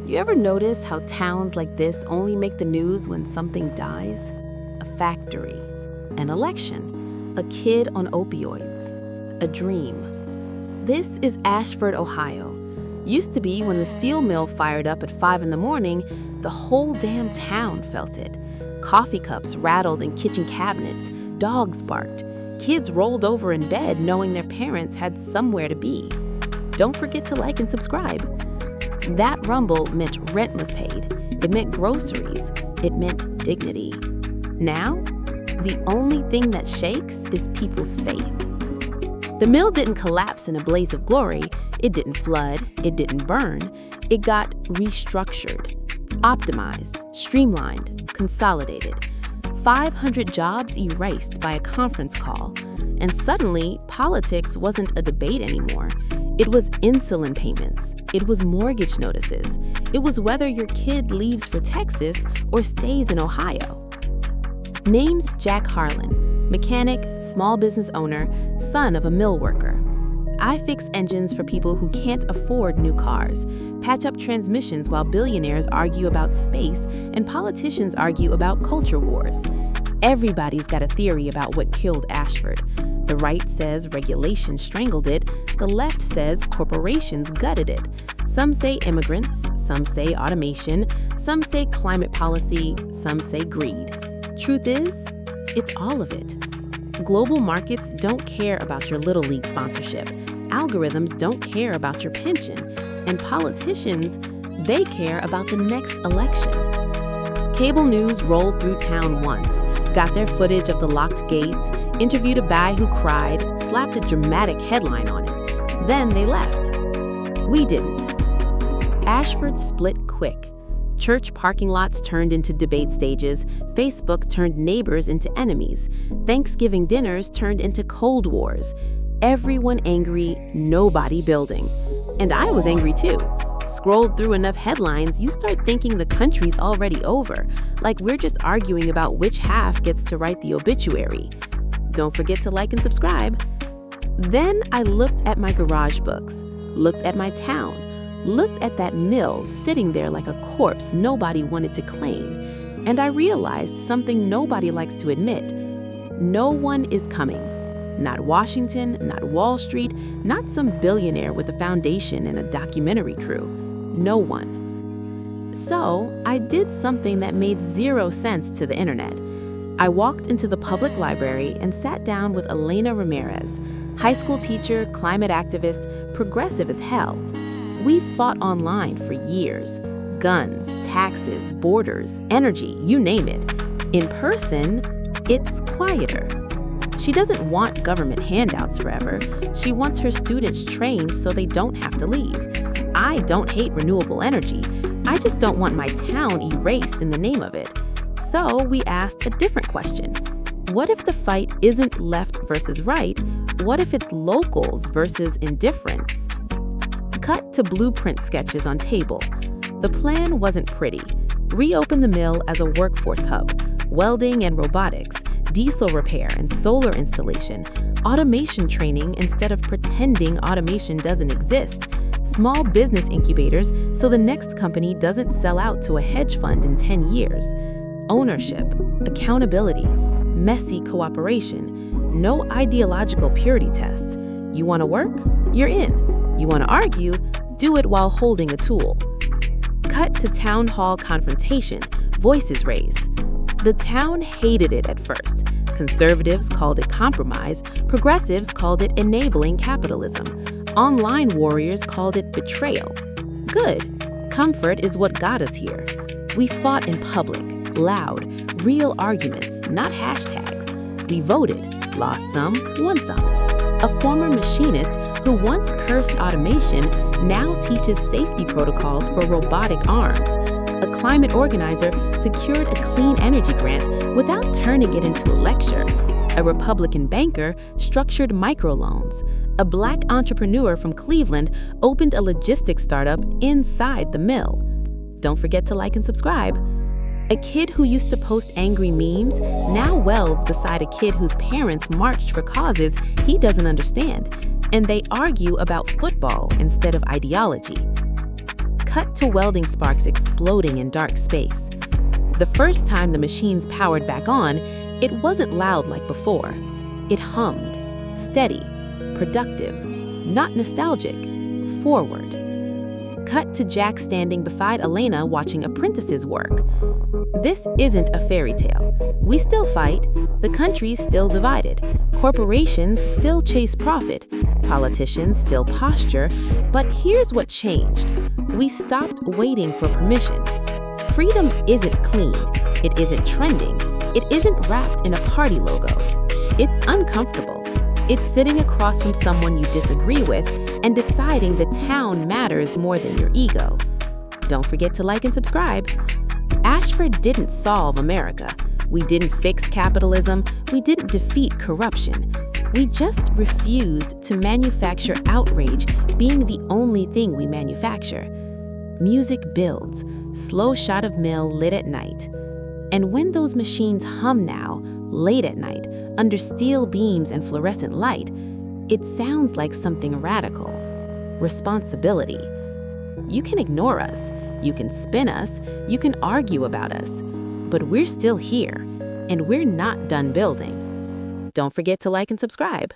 You ever notice how towns like this only make the news when something dies? A factory, an election, a kid on opioids, a dream. This is Ashford, Ohio. Used to be when the steel mill fired up at 5 in the morning, the whole damn town felt it. Coffee cups rattled in kitchen cabinets, dogs barked, kids rolled over in bed knowing their parents had somewhere to be. Don't forget to like and subscribe. That rumble meant rent was paid. It meant groceries. It meant dignity. Now, the only thing that shakes is people's faith. The mill didn't collapse in a blaze of glory. It didn't flood. It didn't burn. It got restructured, optimized, streamlined, consolidated. 500 jobs erased by a conference call. And suddenly, politics wasn't a debate anymore. It was insulin payments. It was mortgage notices. It was whether your kid leaves for Texas or stays in Ohio. Name's Jack Harlan, mechanic, small business owner, son of a mill worker. I fix engines for people who can't afford new cars, patch up transmissions while billionaires argue about space and politicians argue about culture wars. Everybody's got a theory about what killed Ashford. The right says regulation strangled it. The left says corporations gutted it. Some say immigrants, some say automation, some say climate policy, some say greed. Truth is, it's all of it. Global markets don't care about your Little League sponsorship. Algorithms don't care about your pension. And politicians, they care about the next election. Cable news rolled through town once, got their footage of the locked gates, interviewed a guy who cried, slapped a dramatic headline on it. Then they left. We didn't. Ashford split quick. Church parking lots turned into debate stages. Facebook turned neighbors into enemies. Thanksgiving dinners turned into Cold Wars. Everyone angry, nobody building. And I was angry too. Scrolled through enough headlines, you start thinking the country's already over, like we're just arguing about which half gets to write the obituary. Don't forget to like and subscribe. Then I looked at my garage books, looked at my town, looked at that mill sitting there like a corpse nobody wanted to claim, and I realized something nobody likes to admit. No one is coming. Not Washington, not Wall Street, not some billionaire with a foundation and a documentary crew. No one. So I did something that made zero sense to the internet. I walked into the public library and sat down with Elena Ramirez, high school teacher, climate activist, progressive as hell. We fought online for years. Guns, taxes, borders, energy, you name it. In person, it's quieter. She doesn't want government handouts forever. She wants her students trained so they don't have to leave. I don't hate renewable energy. I just don't want my town erased in the name of it. So we asked a different question. What if the fight isn't left versus right? What if it's locals versus indifference? Cut to blueprint sketches on table. The plan wasn't pretty. Reopen the mill as a workforce hub, welding and robotics, diesel repair and solar installation, automation training instead of pretending automation doesn't exist, small business incubators so the next company doesn't sell out to a hedge fund in 10 years, ownership, accountability, messy cooperation, no ideological purity tests. You want to work? You're in. You want to argue? Do it while holding a tool. Cut to town hall confrontation, voices raised. The town hated it at first. Conservatives called it compromise. Progressives called it enabling capitalism. Online warriors called it betrayal. Good. Comfort is what got us here. We fought in public, loud, real arguments, not hashtags. We voted, lost some, won some. A former machinist who once cursed automation now teaches safety protocols for robotic arms. A climate organizer secured a clean energy grant without turning it into a lecture. A Republican banker structured microloans. A Black entrepreneur from Cleveland opened a logistics startup inside the mill. Don't forget to like and subscribe. A kid who used to post angry memes now welds beside a kid whose parents marched for causes he doesn't understand, and they argue about football instead of ideology. Cut to welding sparks exploding in dark space. The first time the machines powered back on, it wasn't loud like before. It hummed, steady, productive, not nostalgic, forward. Cut to Jack standing beside Elena watching apprentices work. This isn't a fairy tale. We still fight, the country's still divided, corporations still chase profit, politicians still posture, but here's what changed. We stopped waiting for permission. Freedom isn't clean, it isn't trending, it isn't wrapped in a party logo. It's uncomfortable. It's sitting across from someone you disagree with and deciding the town matters more than your ego. Don't forget to like and subscribe. Ashford didn't solve America. We didn't fix capitalism. We didn't defeat corruption. We just refused to manufacture outrage being the only thing we manufacture. Music builds, slow shot of mill lit at night. And when those machines hum now, late at night, under steel beams and fluorescent light, it sounds like something radical. Responsibility. You can ignore us, you can spin us, you can argue about us, but we're still here, and we're not done building. Don't forget to like and subscribe.